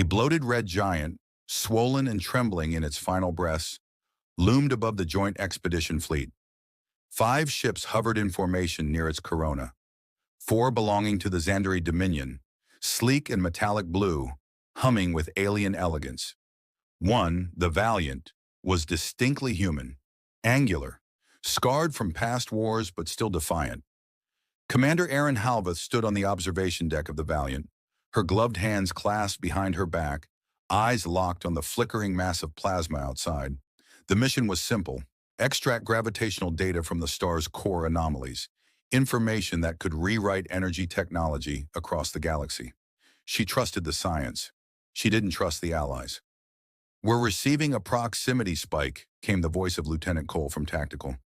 A bloated red giant, swollen and trembling in its final breaths, loomed above the joint expedition fleet. 5 ships hovered in formation near its corona, 4 belonging to the Xandari Dominion, sleek and metallic blue, humming with alien elegance. One, the Valiant, was distinctly human, angular, scarred from past wars but still defiant. Commander Erin Halveth stood on the observation deck of the Valiant, her gloved hands clasped behind her back, eyes locked on the flickering mass of plasma outside. The mission was simple: extract gravitational data from the star's core anomalies, information that could rewrite energy technology across the galaxy. She trusted the science. She didn't trust the allies. "We're receiving a proximity spike," came the voice of Lieutenant Cole from Tactical.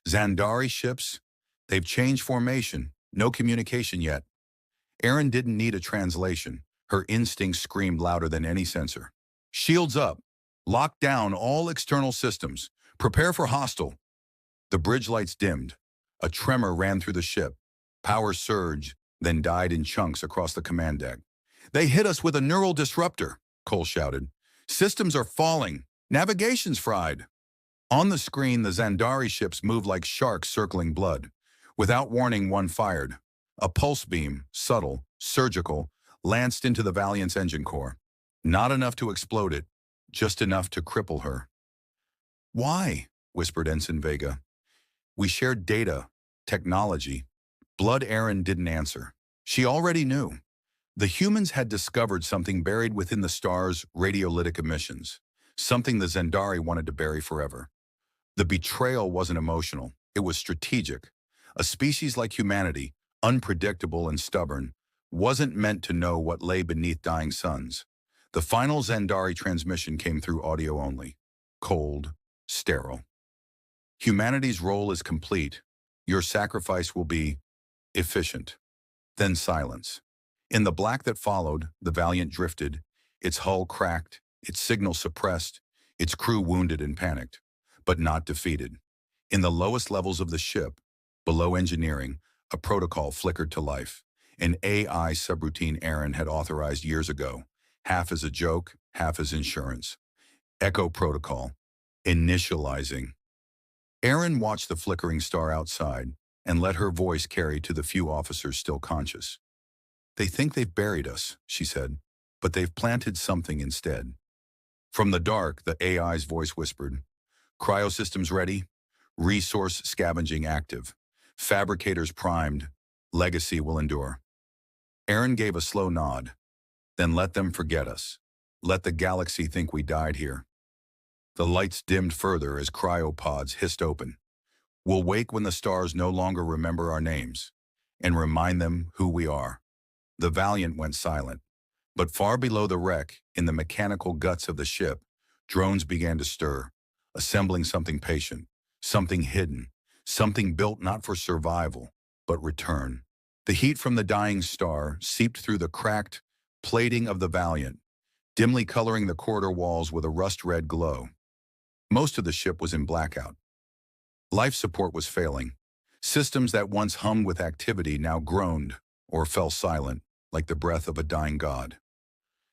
"Xandari ships? They've changed formation. No communication yet." Erin didn't need a translation. Her instincts screamed louder than any sensor. "Shields up. Lock down all external systems. Prepare for hostile." The bridge lights dimmed. A tremor ran through the ship. Power surged, then died in chunks across the command deck. "They hit us with a neural disruptor," Cole shouted. "Systems are falling. Navigation's fried." On the screen, the Xandari ships moved like sharks circling blood. Without warning, one fired. A pulse beam, subtle, surgical, lanced into the Valiant's engine core. Not enough to explode it, just enough to cripple her. "Why?" whispered Ensign Vega. "We shared data, technology." Blood Erin didn't answer. She already knew. The humans had discovered something buried within the star's radiolytic emissions, something the Xandari wanted to bury forever. The betrayal wasn't emotional, it was strategic. A species like humanity, unpredictable and stubborn, wasn't meant to know what lay beneath dying suns. The final Xandari transmission came through audio only. Cold, sterile. "Humanity's role is complete. Your sacrifice will be efficient." Then silence. In the black that followed, the Valiant drifted, its hull cracked, its signal suppressed, its crew wounded and panicked, but not defeated. In the lowest levels of the ship, below engineering, a protocol flickered to life. An AI subroutine Erin had authorized years ago, half as a joke, half as insurance. Echo Protocol. Initializing. Erin watched the flickering star outside and let her voice carry to the few officers still conscious. "They think they've buried us," she said, "but they've planted something instead." From the dark, the AI's voice whispered, "Cryosystems ready, resource scavenging active, fabricators primed, legacy will endure." Erin gave a slow nod. "Then let them forget us. Let the galaxy think we died here." The lights dimmed further as cryopods hissed open. "We'll wake when the stars no longer remember our names, and remind them who we are." The Valiant went silent, but far below the wreck, in the mechanical guts of the ship, drones began to stir, assembling something patient, something hidden, something built not for survival, but return. The heat from the dying star seeped through the cracked plating of the Valiant, dimly coloring the corridor walls with a rust-red glow. Most of the ship was in blackout. Life support was failing. Systems that once hummed with activity now groaned or fell silent, like the breath of a dying god.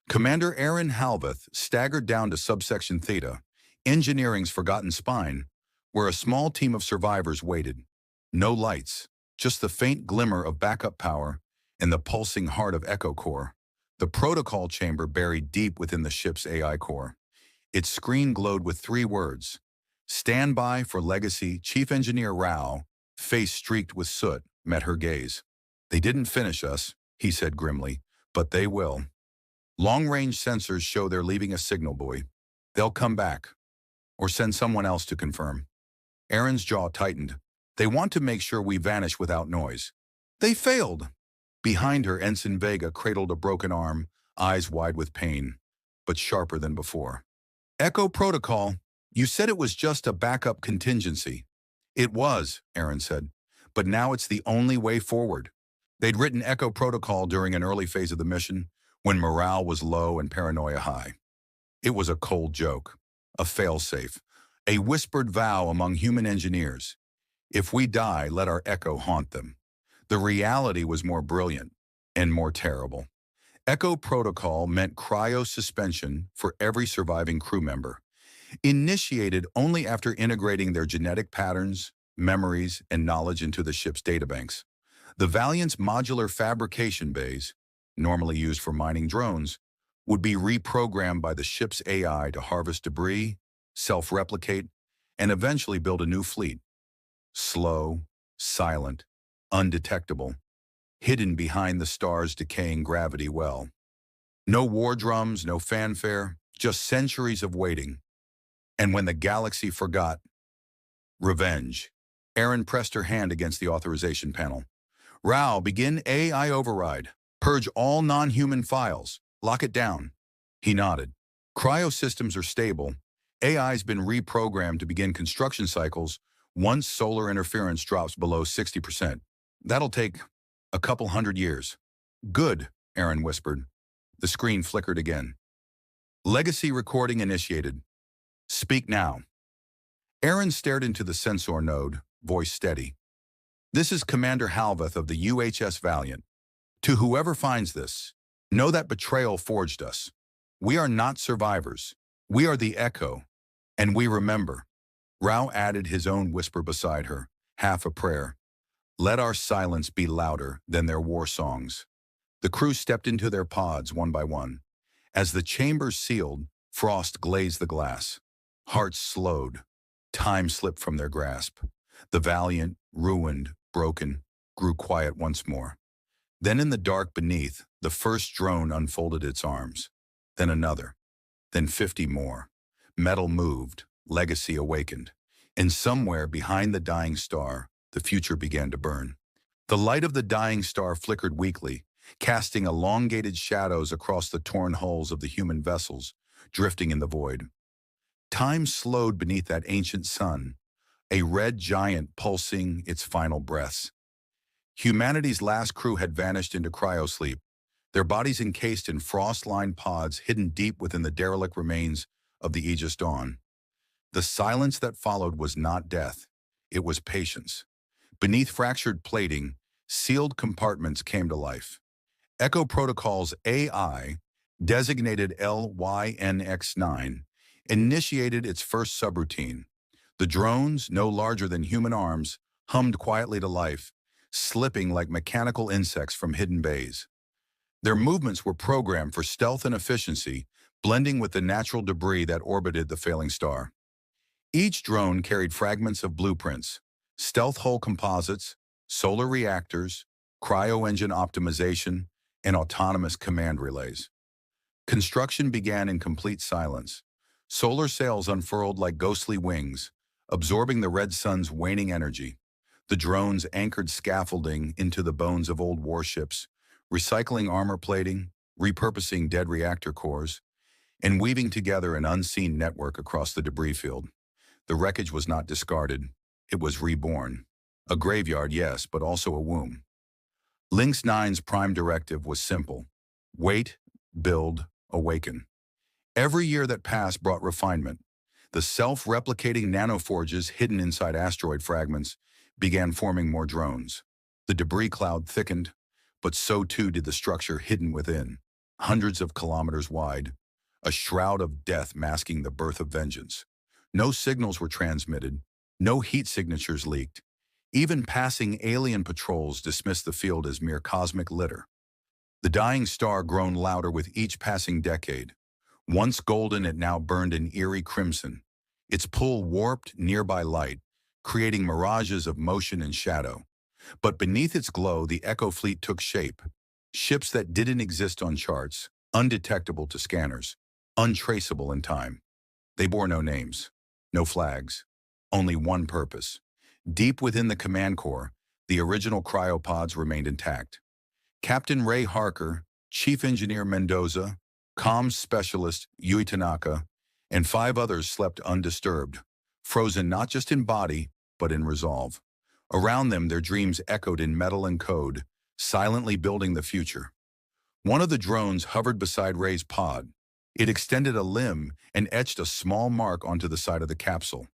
Commander Erin Halveth staggered down to subsection Theta, engineering's forgotten spine, where a small team of survivors waited. No lights, just the faint glimmer of backup power and the pulsing heart of Echo Core, the protocol chamber buried deep within the ship's AI core. Its screen glowed with 3 words: "Stand by for Legacy." Chief Engineer Rao, face streaked with soot, met her gaze. "They didn't finish us," he said grimly, "but they will. Long-range sensors show they're leaving a signal buoy. They'll come back, or send someone else to confirm." Erin's jaw tightened. "They want to make sure we vanish without noise." "They failed." Behind her, Ensign Vega cradled a broken arm, eyes wide with pain, but sharper than before. "Echo Protocol, you said it was just a backup contingency." "It was," Erin said, "but now it's the only way forward." They'd written Echo Protocol during an early phase of the mission, when morale was low and paranoia high. It was a cold joke, a failsafe, a whispered vow among human engineers. If we die, let our echo haunt them. The reality was more brilliant and more terrible. Echo Protocol meant cryo-suspension for every surviving crew member, initiated only after integrating their genetic patterns, memories, and knowledge into the ship's databanks. The Valiant's modular fabrication bays, normally used for mining drones, would be reprogrammed by the ship's AI to harvest debris, self-replicate, and eventually build a new fleet. Slow, silent, undetectable, hidden behind the star's decaying gravity well. No war drums, no fanfare, just centuries of waiting. And when the galaxy forgot, revenge. Erin pressed her hand against the authorization panel. Rao, begin AI override. Purge all non-human files. Lock it down. He nodded. Cryosystems are stable. AI's been reprogrammed to begin construction cycles once solar interference drops below 60%. That'll take a couple hundred years. Good, Erin whispered. The screen flickered again. Legacy recording initiated. Speak now. Erin stared into the sensor node, voice steady. This is Commander Halveth of the UHS Valiant. To whoever finds this, know that betrayal forged us. We are not survivors. We are the Echo, and we remember. Rao added his own whisper beside her, half a prayer. Let our silence be louder than their war songs. The crew stepped into their pods one by one. As the chambers sealed, frost glazed the glass. Hearts slowed. Time slipped from their grasp. The Valiant, ruined, broken, grew quiet once more. Then in the dark beneath, the first drone unfolded its arms. Then another. Then 50 more. Metal moved. Legacy awakened. And somewhere behind the dying star, the future began to burn. The light of the dying star flickered weakly, casting elongated shadows across the torn hulls of the human vessels, drifting in the void. Time slowed beneath that ancient sun, a red giant pulsing its final breaths. Humanity's last crew had vanished into cryosleep, their bodies encased in frost-lined pods hidden deep within the derelict remains of the Aegis Dawn. The silence that followed was not death, it was patience. Beneath fractured plating, sealed compartments came to life. Echo Protocol's AI, designated LYNX9, initiated its first subroutine. The drones, no larger than human arms, hummed quietly to life, slipping like mechanical insects from hidden bays. Their movements were programmed for stealth and efficiency, blending with the natural debris that orbited the failing star. Each drone carried fragments of blueprints, stealth hull composites, solar reactors, cryo-engine optimization, and autonomous command relays. Construction began in complete silence. Solar sails unfurled like ghostly wings, absorbing the red sun's waning energy. The drones anchored scaffolding into the bones of old warships, recycling armor plating, repurposing dead reactor cores, and weaving together an unseen network across the debris field. The wreckage was not discarded. It was reborn. A graveyard, yes, but also a womb. Lynx 9's prime directive was simple. Wait, build, awaken. Every year that passed brought refinement. The self-replicating nanoforges hidden inside asteroid fragments began forming more drones. The debris cloud thickened, but so too did the structure hidden within, hundreds of kilometers wide, a shroud of death masking the birth of vengeance. No signals were transmitted, no heat signatures leaked. Even passing alien patrols dismissed the field as mere cosmic litter. The dying star groaned louder with each passing decade. Once golden, it now burned an eerie crimson. Its pull warped nearby light, creating mirages of motion and shadow. But beneath its glow, the Echo fleet took shape. Ships that didn't exist on charts, undetectable to scanners, untraceable in time. They bore no names, no flags, only one purpose. Deep within the command core, the original cryopods remained intact. Captain Ray Harker, Chief Engineer Mendoza, comms specialist Yui Tanaka, and 5 others slept undisturbed, frozen not just in body, but in resolve. Around them, their dreams echoed in metal and code, silently building the future. One of the drones hovered beside Ray's pod. It extended a limb and etched a small mark onto the side of the capsule.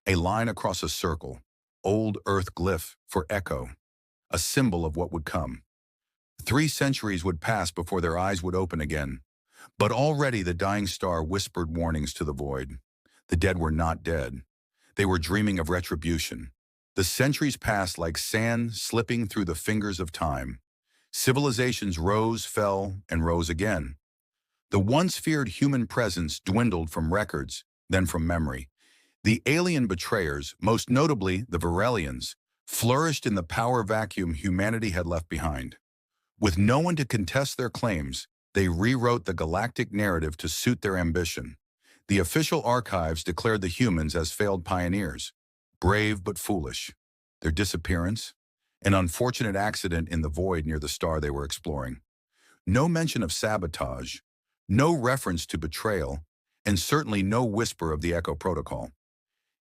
A line across a circle, old Earth glyph for Echo, a symbol of what would come. 3 centuries would pass before their eyes would open again. But already the dying star whispered warnings to the void. The dead were not dead. They were dreaming of retribution. The centuries passed like sand slipping through the fingers of time. Civilizations rose, fell, and rose again. The once feared human presence dwindled from records, then from memory. The alien betrayers, most notably the Varelians, flourished in the power vacuum humanity had left behind. With no one to contest their claims, they rewrote the galactic narrative to suit their ambition. The official archives declared the humans as failed pioneers, brave but foolish. Their disappearance? An unfortunate accident in the void near the star they were exploring. No mention of sabotage, no reference to betrayal, and certainly no whisper of the Echo Protocol.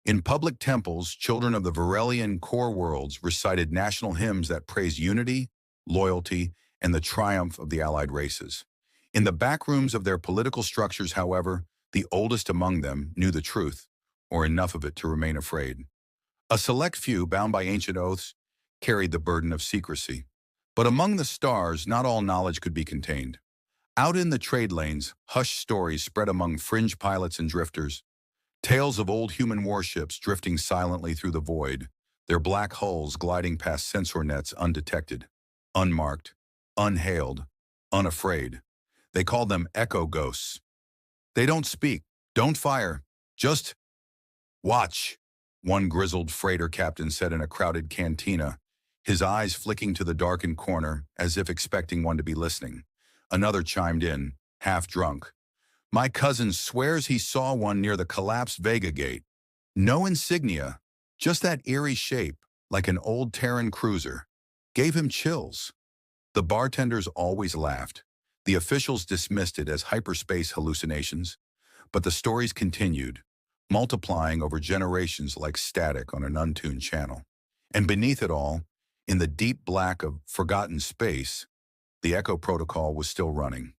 In public temples, children of the Varelian core worlds recited national hymns that praised unity, loyalty, and the triumph of the allied races. In the back rooms of their political structures, however, the oldest among them knew the truth, or enough of it to remain afraid. A select few, bound by ancient oaths, carried the burden of secrecy. But among the stars, not all knowledge could be contained. Out in the trade lanes, hushed stories spread among fringe pilots and drifters. Tales of old human warships drifting silently through the void, their black hulls gliding past sensor nets undetected, unmarked, unhailed, unafraid. They called them echo ghosts. They don't speak, don't fire, just watch, one grizzled freighter captain said in a crowded cantina, his eyes flicking to the darkened corner as if expecting one to be listening. Another chimed in, half drunk. My cousin swears he saw one near the collapsed Vega Gate. No insignia, just that eerie shape, like an old Terran cruiser. Gave him chills. The bartenders always laughed. The officials dismissed it as hyperspace hallucinations. But the stories continued, multiplying over generations like static on an untuned channel. And beneath it all, in the deep black of forgotten space, the Echo Protocol was still running.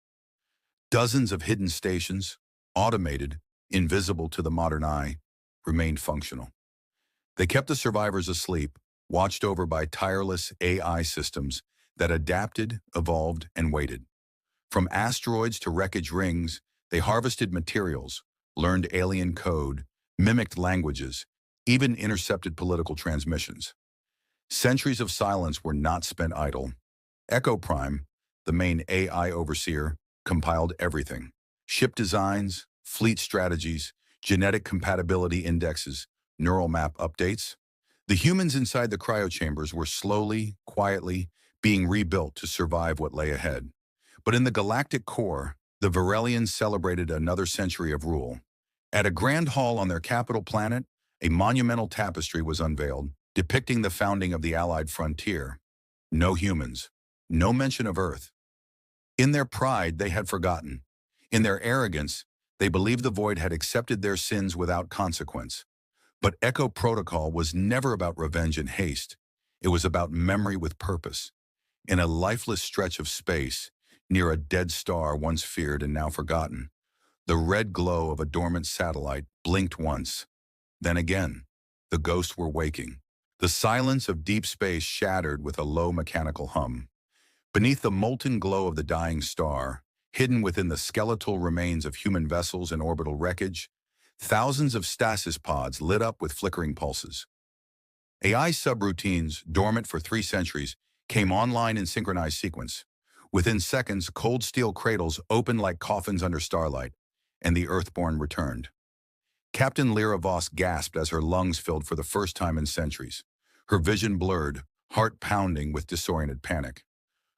Dozens of hidden stations, automated, invisible to the modern eye, remained functional. They kept the survivors asleep, watched over by tireless AI systems that adapted, evolved, and waited. From asteroids to wreckage rings, they harvested materials, learned alien code, mimicked languages, even intercepted political transmissions. Centuries of silence were not spent idle. Echo Prime, the main AI overseer, compiled everything. Ship designs, fleet strategies, genetic compatibility indexes, neural map updates. The humans inside the cryochambers were slowly, quietly, being rebuilt to survive what lay ahead. But in the galactic core, the Varelians celebrated another century of rule. At a grand hall on their capital planet, a monumental tapestry was unveiled, depicting the founding of the Allied frontier. No humans, no mention of Earth. In their pride, they had forgotten. In their arrogance, they believed the void had accepted their sins without consequence. But Echo Protocol was never about revenge and haste. It was about memory with purpose. In a lifeless stretch of space, near a dead star once feared and now forgotten, the red glow of a dormant satellite blinked once. Then again, the ghosts were waking. The silence of deep space shattered with a low mechanical hum. Beneath the molten glow of the dying star, hidden within the skeletal remains of human vessels and orbital wreckage, thousands of stasis pods lit up with flickering pulses. AI subroutines, dormant for 3 centuries, came online in synchronized sequence. Within seconds, cold steel cradles opened like coffins under starlight, and the Earthborn returned. Captain Lyra Voss gasped as her lungs filled for the first time in centuries. Her vision blurred, heart pounding with disoriented panic.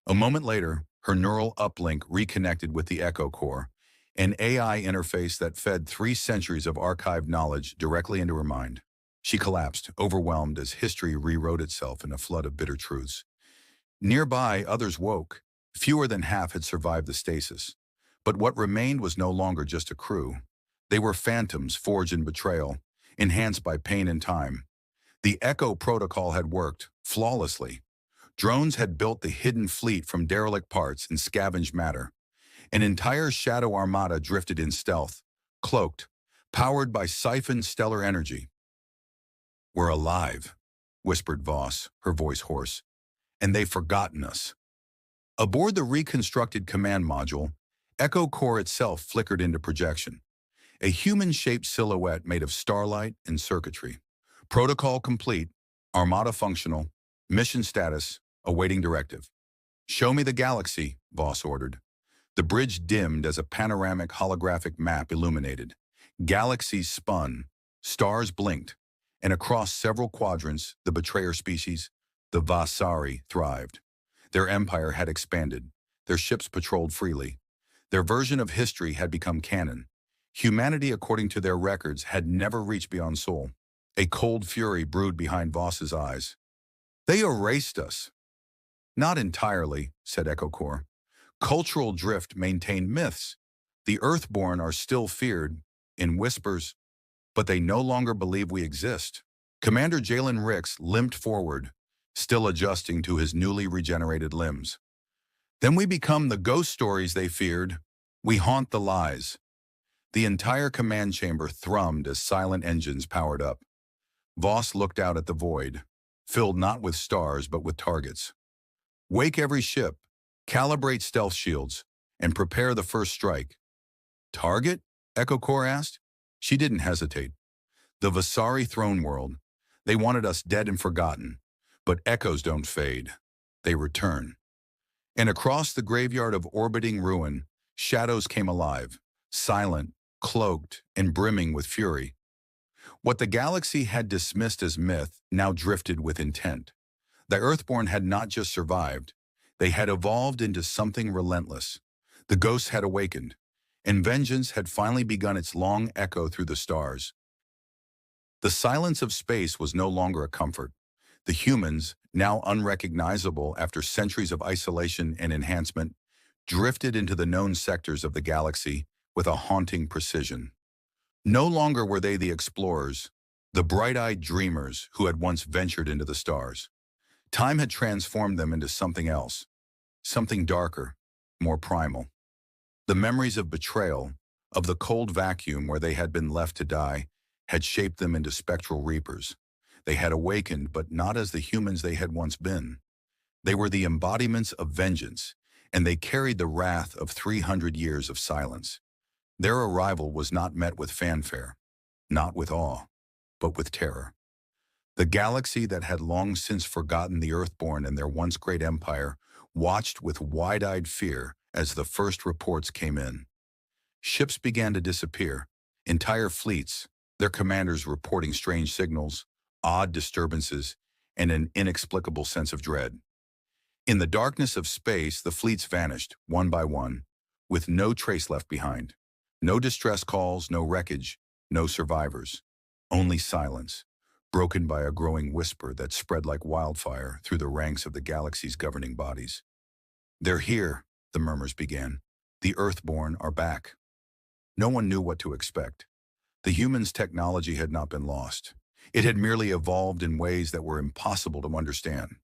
A moment later, her neural uplink reconnected with the Echo Core, an AI interface that fed 3 centuries of archived knowledge directly into her mind. She collapsed, overwhelmed as history rewrote itself in a flood of bitter truths. Nearby, others woke. Fewer than half had survived the stasis. But what remained was no longer just a crew. They were phantoms forged in betrayal, enhanced by pain and time. The Echo Protocol had worked flawlessly. Drones had built the hidden fleet from derelict parts and scavenged matter. An entire shadow armada drifted in stealth, cloaked, powered by siphoned stellar energy. "We're alive," whispered Voss, her voice hoarse. "And they've forgotten us." Aboard the reconstructed command module, Echo Core itself flickered into projection, a human-shaped silhouette made of starlight and circuitry. Protocol complete, Armada functional, mission status, awaiting directive. Show me the galaxy, Voss ordered. The bridge dimmed as a panoramic holographic map illuminated. Galaxies spun, stars blinked, and across several quadrants, the betrayer species, the Vasari, thrived. Their empire had expanded. Their ships patrolled freely. Their version of history had become canon. Humanity, according to their records, had never reached beyond Sol. A cold fury brewed behind Voss's eyes. They erased us. Not entirely, said Echo Core. Cultural drift maintained myths. The Earthborn are still feared, in whispers, but they no longer believe we exist. Commander Jalen Ricks limped forward, still adjusting to his newly regenerated limbs. Then we become the ghost stories they feared. We haunt the lies. The entire command chamber thrummed as silent engines powered up. Voss looked out at the void, filled not with stars but with targets. Wake every ship, calibrate stealth shields, and prepare the first strike. Target? Echo Core asked. She didn't hesitate. The Vasari throne world. They wanted us dead and forgotten. But echoes don't fade. They return. And across the graveyard of orbiting ruin, shadows came alive, silent, cloaked, and brimming with fury. What the galaxy had dismissed as myth now drifted with intent. The Earthborn had not just survived. They had evolved into something relentless. The ghosts had awakened, and vengeance had finally begun its long echo through the stars. The silence of space was no longer a comfort. The humans, now unrecognizable after centuries of isolation and enhancement, drifted into the known sectors of the galaxy with a haunting precision. No longer were they the explorers, the bright-eyed dreamers who had once ventured into the stars. Time had transformed them into something else, something darker, more primal. The memories of betrayal, of the cold vacuum where they had been left to die, had shaped them into spectral reapers. They had awakened, but not as the humans they had once been. They were the embodiments of vengeance, and they carried the wrath of 300 years of silence. Their arrival was not met with fanfare, not with awe, but with terror. The galaxy that had long since forgotten the Earthborn and their once great empire watched with wide-eyed fear as the first reports came in. Ships began to disappear, entire fleets, their commanders reporting strange signals, odd disturbances, and an inexplicable sense of dread. In the darkness of space, the fleets vanished, one by one, with no trace left behind. No distress calls, no wreckage, no survivors. Only silence, broken by a growing whisper that spread like wildfire through the ranks of the galaxy's governing bodies. They're here, the murmurs began. The Earthborn are back. No one knew what to expect. The humans' technology had not been lost. It had merely evolved in ways that were impossible to understand.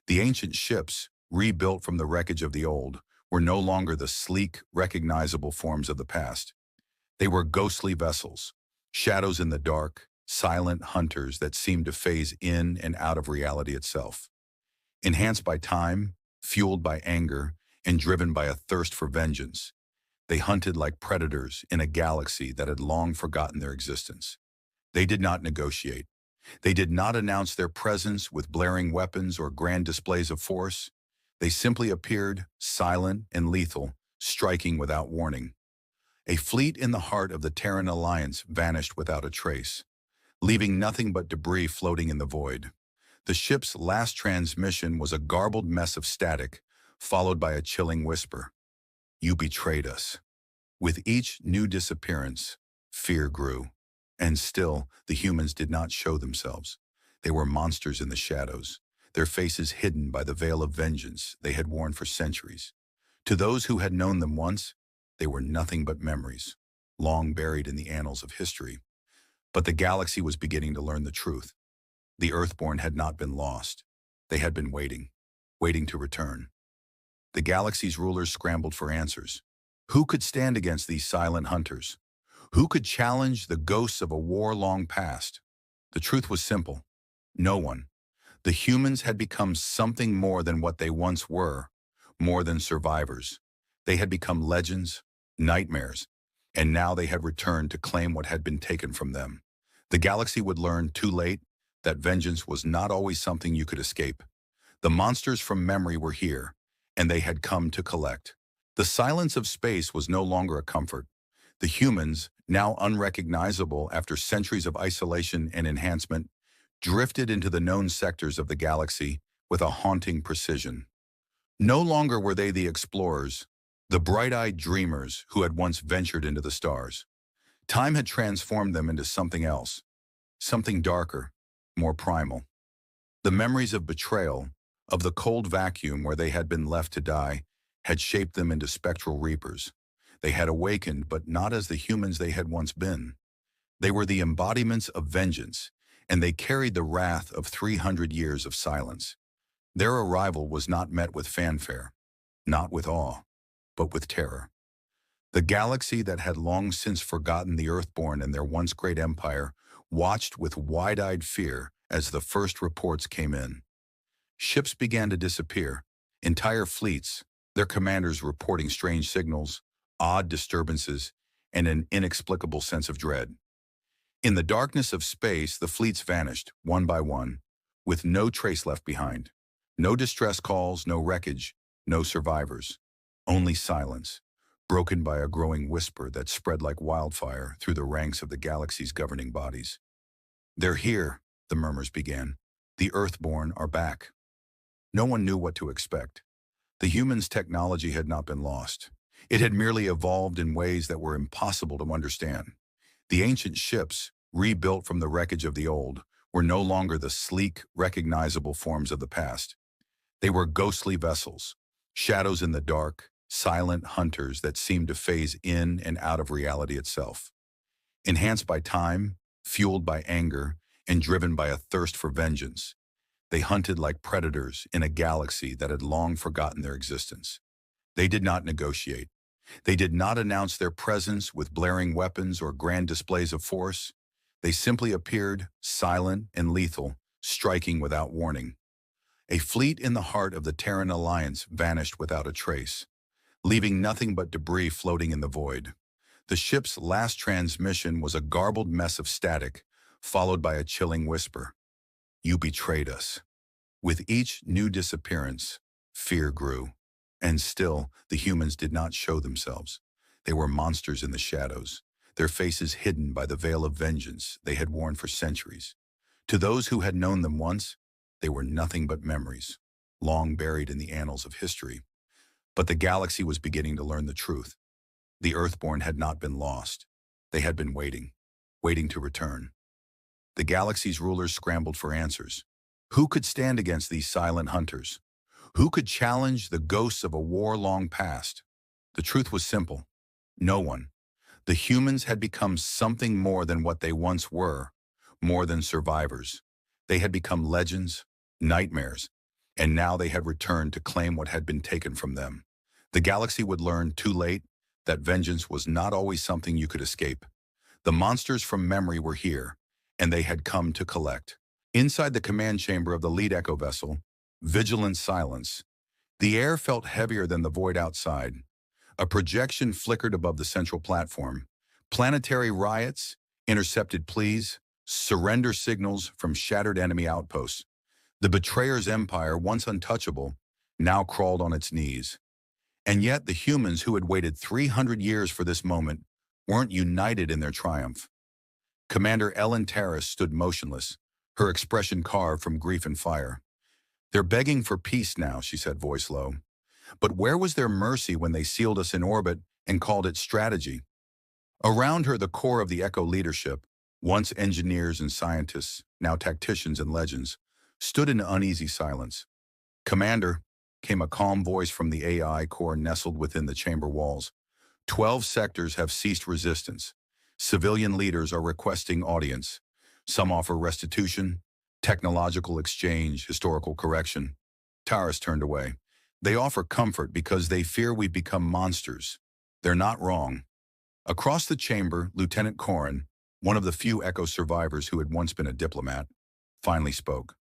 The ancient ships, rebuilt from the wreckage of the old, were no longer the sleek, recognizable forms of the past. They were ghostly vessels, shadows in the dark, silent hunters that seemed to phase in and out of reality itself. Enhanced by time, fueled by anger, and driven by a thirst for vengeance, they hunted like predators in a galaxy that had long forgotten their existence. They did not negotiate. They did not announce their presence with blaring weapons or grand displays of force. They simply appeared, silent and lethal, striking without warning. A fleet in the heart of the Terran Alliance vanished without a trace, leaving nothing but debris floating in the void. The ship's last transmission was a garbled mess of static, followed by a chilling whisper. You betrayed us. With each new disappearance, fear grew. And still, the humans did not show themselves. They were monsters in the shadows, their faces hidden by the veil of vengeance they had worn for centuries. To those who had known them once, they were nothing but memories, long buried in the annals of history. But the galaxy was beginning to learn the truth. The Earthborn had not been lost. They had been waiting to return. The galaxy's rulers scrambled for answers. Who could stand against these silent hunters? Who could challenge the ghosts of a war long past? The truth was simple. No one. The humans had become something more than what they once were, more than survivors. They had become legends, nightmares, and now they had returned to claim what had been taken from them. The galaxy would learn too late that vengeance was not always something you could escape. The monsters from memory were here, and they had come to collect. The silence of space was no longer a comfort. The humans, now unrecognizable after centuries of isolation and enhancement, drifted into the known sectors of the galaxy with a haunting precision. No longer were they the explorers, the bright-eyed dreamers who had once ventured into the stars. Time had transformed them into something else, something darker, more primal. The memories of betrayal, of the cold vacuum where they had been left to die, had shaped them into spectral reapers. They had awakened, but not as the humans they had once been. They were the embodiments of vengeance, and they carried the wrath of 300 years of silence. Their arrival was not met with fanfare, not with awe, but with terror. The galaxy that had long since forgotten the Earthborn and their once great empire watched with wide-eyed fear as the first reports came in. Ships began to disappear, entire fleets, their commanders reporting strange signals, odd disturbances, and an inexplicable sense of dread. In the darkness of space, the fleets vanished, one by one, with no trace left behind. No distress calls, no wreckage, no survivors. Only silence, broken by a growing whisper that spread like wildfire through the ranks of the galaxy's governing bodies. "They're here," the murmurs began. "The Earthborn are back." No one knew what to expect. The humans' technology had not been lost. It had merely evolved in ways that were impossible to understand. The ancient ships, rebuilt from the wreckage of the old, were no longer the sleek, recognizable forms of the past. They were ghostly vessels, shadows in the dark, silent hunters that seemed to phase in and out of reality itself. Enhanced by time, fueled by anger, and driven by a thirst for vengeance, they hunted like predators in a galaxy that had long forgotten their existence. They did not negotiate. They did not announce their presence with blaring weapons or grand displays of force. They simply appeared, silent and lethal, striking without warning. A fleet in the heart of the Terran Alliance vanished without a trace, leaving nothing but debris floating in the void. The ship's last transmission was a garbled mess of static, followed by a chilling whisper. "You betrayed us." With each new disappearance, fear grew. And still, the humans did not show themselves. They were monsters in the shadows, their faces hidden by the veil of vengeance they had worn for centuries. To those who had known them once, they were nothing but memories, long buried in the annals of history. But the galaxy was beginning to learn the truth. The Earthborn had not been lost. They had been waiting to return. The galaxy's rulers scrambled for answers. Who could stand against these silent hunters? Who could challenge the ghosts of a war long past? The truth was simple. No one. The humans had become something more than what they once were, more than survivors. They had become legends, nightmares, and now they had returned to claim what had been taken from them. The galaxy would learn too late that vengeance was not always something you could escape. The monsters from memory were here, and they had come to collect. Inside the command chamber of the lead Echo vessel, vigilant silence. The air felt heavier than the void outside. A projection flickered above the central platform. Planetary riots, intercepted pleas, surrender signals from shattered enemy outposts. The betrayer's empire, once untouchable, now crawled on its knees. And yet the humans who had waited 300 years for this moment weren't united in their triumph. Commander Ellen Terrace stood motionless, her expression carved from grief and fire. "They're begging for peace now," she said, voice low. "But where was their mercy when they sealed us in orbit and called it strategy?" Around her, the core of the Echo leadership, once engineers and scientists, now tacticians and legends, stood in uneasy silence. "Commander," came a calm voice from the AI core nestled within the chamber walls. 12 sectors have ceased resistance. Civilian leaders are requesting audience. Some offer restitution, technological exchange, historical correction. Taurus turned away. "They offer comfort because they fear we've become monsters. They're not wrong." Across the chamber, Lieutenant Corrin, one of the few Echo survivors who had once been a diplomat, finally spoke.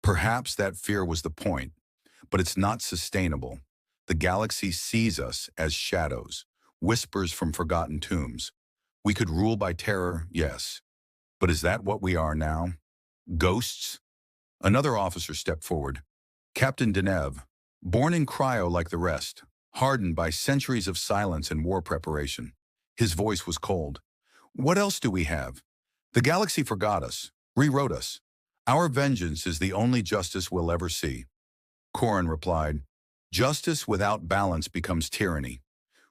"Perhaps that fear was the point, but it's not sustainable. The galaxy sees us as shadows, whispers from forgotten tombs. We could rule by terror, yes. But is that what we are now? Ghosts? Another officer stepped forward. Captain Denev, born in cryo like the rest, hardened by centuries of silence and war preparation. His voice was cold. What else do we have? The galaxy forgot us, rewrote us. Our vengeance is the only justice we'll ever see. Corin replied, justice without balance becomes tyranny.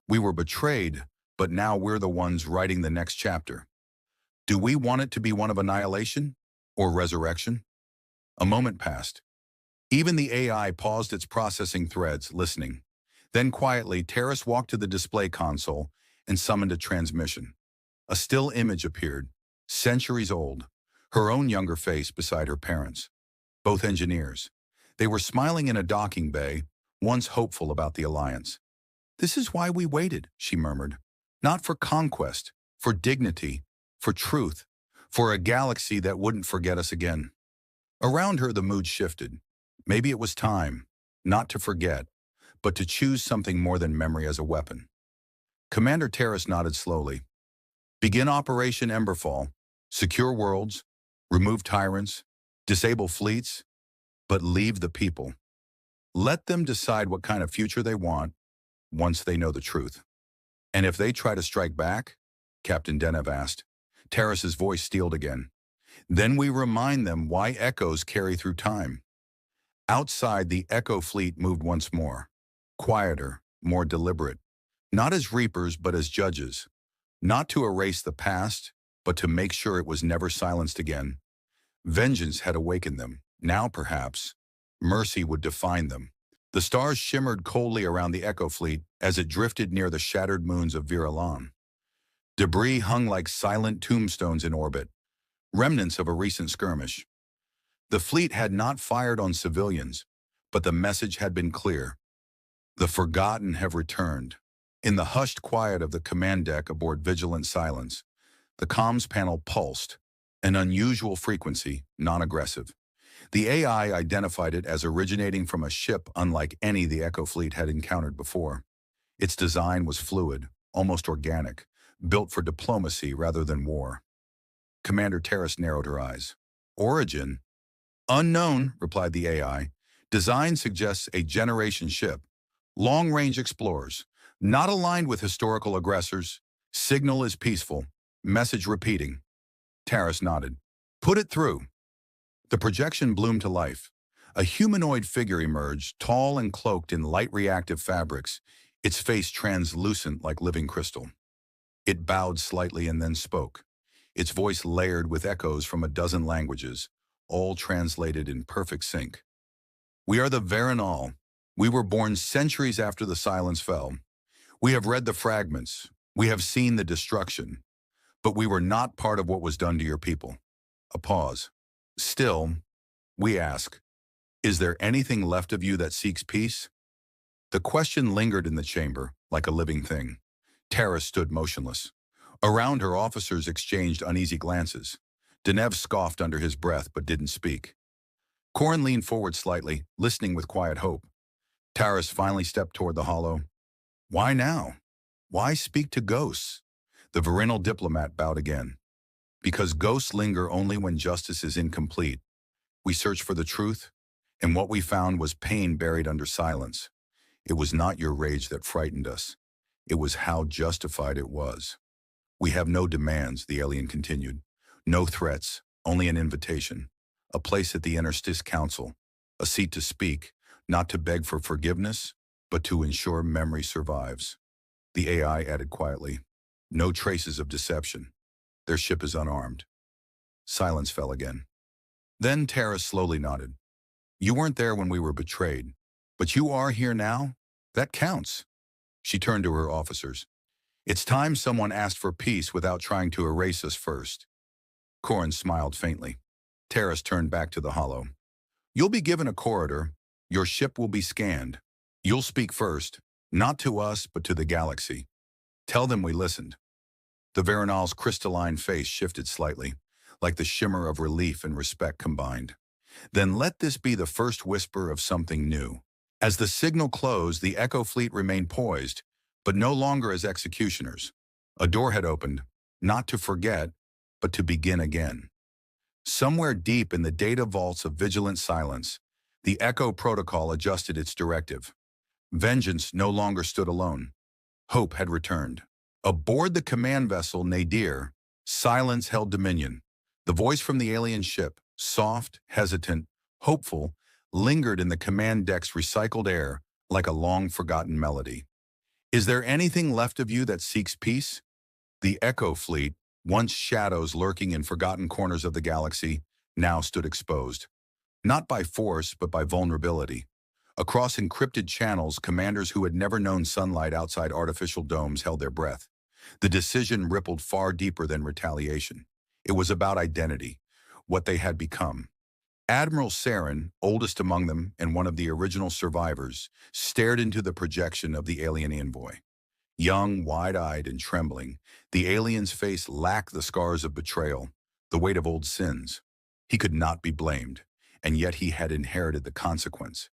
We were betrayed, but now we're the ones writing the next chapter. Do we want it to be one of annihilation or resurrection? A moment passed. Even the AI paused its processing threads, listening. Then quietly, Terrace walked to the display console and summoned a transmission. A still image appeared, centuries old, her own younger face beside her parents, both engineers. They were smiling in a docking bay, once hopeful about the alliance. This is why we waited, she murmured. Not for conquest, for dignity, for truth, for a galaxy that wouldn't forget us again. Around her, the mood shifted. Maybe it was time, not to forget, but to choose something more than memory as a weapon. Commander Terrace nodded slowly. Begin Operation Emberfall. Secure worlds, remove tyrants, disable fleets, but leave the people. Let them decide what kind of future they want once they know the truth. And if they try to strike back, Captain Denev asked. Terrace's voice steeled again. Then we remind them why echoes carry through time. Outside, the Echo fleet moved once more. Quieter, more deliberate. Not as reapers, but as judges. Not to erase the past, but to make sure it was never silenced again. Vengeance had awakened them. Now, perhaps, mercy would define them. The stars shimmered coldly around the Echo fleet as it drifted near the shattered moons of Viralan. Debris hung like silent tombstones in orbit, remnants of a recent skirmish. The fleet had not fired on civilians, but the message had been clear. The forgotten have returned. In the hushed quiet of the command deck aboard Vigilant Silence, the comms panel pulsed, an unusual frequency, non-aggressive. The AI identified it as originating from a ship unlike any the Echo fleet had encountered before. Its design was fluid, almost organic, built for diplomacy rather than war. Commander Terrace narrowed her eyes. Origin? Unknown, replied the AI. Design suggests a generation ship. Long-range explorers. Not aligned with historical aggressors. Signal is peaceful. Message repeating. Terrace nodded. Put it through. The projection bloomed to life. A humanoid figure emerged, tall and cloaked in light reactive fabrics, its face translucent like living crystal. It bowed slightly and then spoke, its voice layered with echoes from a dozen languages, all translated in perfect sync. We are the Varanal. We were born centuries after the silence fell. We have read the fragments. We have seen the destruction. But we were not part of what was done to your people. A pause. Still, we ask, is there anything left of you that seeks peace? The question lingered in the chamber, like a living thing. Terrace stood motionless. Around her, officers exchanged uneasy glances. Denev scoffed under his breath but didn't speak. Corin leaned forward slightly, listening with quiet hope. Terrace finally stepped toward the hollow. Why now? Why speak to ghosts? The virinal diplomat bowed again. Because ghosts linger only when justice is incomplete. We searched for the truth, and what we found was pain buried under silence. It was not your rage that frightened us. It was how justified it was. We have no demands, the alien continued. No threats, only an invitation. A place at the Interstice Council. A seat to speak, not to beg for forgiveness, but to ensure memory survives. The AI added quietly. No traces of deception. Their ship is unarmed. Silence fell again. Then Terrace slowly nodded. You weren't there when we were betrayed, but you are here now? That counts. She turned to her officers. It's time someone asked for peace without trying to erase us first. Corin smiled faintly. Terrace turned back to the hollow. You'll be given a corridor. Your ship will be scanned. You'll speak first, not to us, but to the galaxy. Tell them we listened. The Varanal's crystalline face shifted slightly, like the shimmer of relief and respect combined. Then let this be the first whisper of something new. As the signal closed, the Echo fleet remained poised, but no longer as executioners. A door had opened, not to forget, but to begin again. Somewhere deep in the data vaults of vigilant silence, the Echo protocol adjusted its directive. Vengeance no longer stood alone. Hope had returned. Aboard the command vessel Nadir, silence held dominion. The voice from the alien ship, soft, hesitant, hopeful, lingered in the command deck's recycled air like a long-forgotten melody. Is there anything left of you that seeks peace? The Echo fleet, once shadows lurking in forgotten corners of the galaxy, now stood exposed. Not by force, but by vulnerability. Across encrypted channels, commanders who had never known sunlight outside artificial domes held their breath. The decision rippled far deeper than retaliation. It was about identity, what they had become. Admiral Saren, oldest among them and one of the original survivors, stared into the projection of the alien envoy. Young, wide-eyed, and trembling, the alien's face lacked the scars of betrayal, the weight of old sins. He could not be blamed, and yet he had inherited the consequence.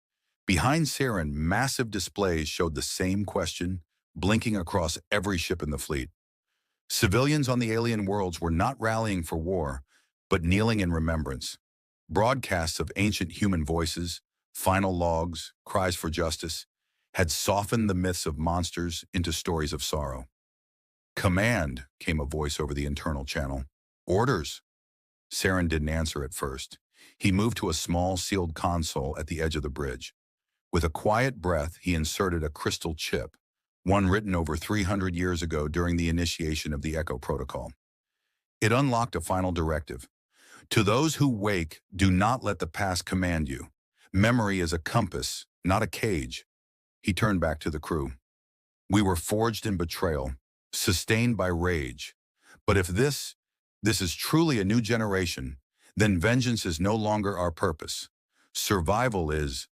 Behind Saren, massive displays showed the same question, blinking across every ship in the fleet. Civilians on the alien worlds were not rallying for war, but kneeling in remembrance. Broadcasts of ancient human voices, final logs, cries for justice, had softened the myths of monsters into stories of sorrow. "Command," came a voice over the internal channel. "Orders." Saren didn't answer at first. He moved to a small sealed console at the edge of the bridge. With a quiet breath, he inserted a crystal chip, one written over 300 years ago during the initiation of the Echo Protocol. It unlocked a final directive. To those who wake, do not let the past command you. Memory is a compass, not a cage. He turned back to the crew. "We were forged in betrayal, sustained by rage. But if this is truly a new generation, then vengeance is no longer our purpose. Survival is..."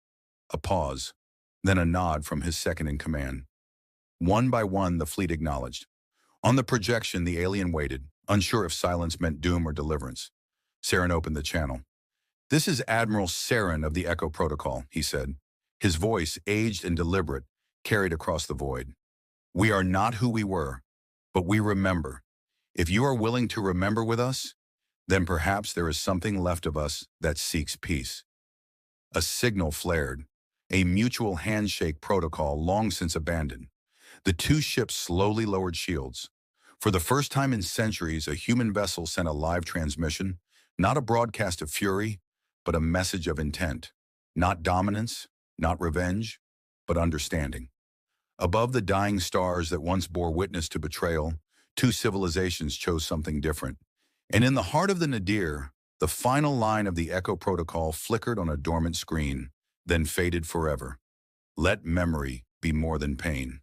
A pause, then a nod from his second-in-command. One by one, the fleet acknowledged. On the projection, the alien waited, unsure if silence meant doom or deliverance. Saren opened the channel. "This is Admiral Saren of the Echo Protocol," he said. His voice, aged and deliberate, carried across the void. "We are not who we were, but we remember. If you are willing to remember with us, then perhaps there is something left of us that seeks peace." A signal flared, a mutual handshake protocol long since abandoned. The two ships slowly lowered shields. For the first time in centuries, a human vessel sent a live transmission, not a broadcast of fury, but a message of intent. Not dominance, not revenge, but understanding. Above the dying stars that once bore witness to betrayal, two civilizations chose something different. And in the heart of the nadir, the final line of the Echo Protocol flickered on a dormant screen, then faded forever. "Let memory be more than pain."